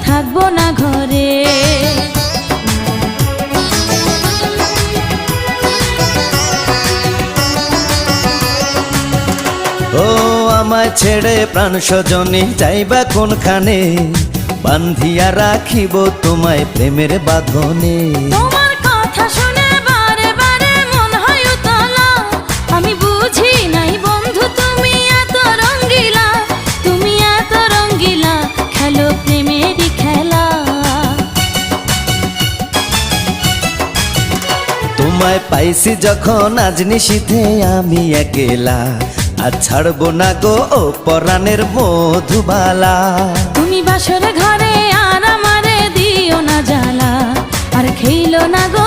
থাকবো না ঘরে। ও আমায় ছেড়ে প্রাণ স্বজনে যাইবা কোনখানে, বান্ধিয়া রাখিব তোমায় প্রেমের বাঁধনে। তোমার কথা শুনে বারে বারে মন হয় উতলা, আমি বুঝি নাই বন্ধু তুমি এত রঙ্গিলা, তুমি এত রঙ্গিলা, খেলো প্রেমেরই খেলা। তোমায় পাইছি যখন আজ নিশীথে আমি একেলা, আর ছাড়বো না গো ও পরাণের মধুবালা। তুমি বাসর ঘরে আর আমারে দিও না জ্বালা, আর খেইলো না গো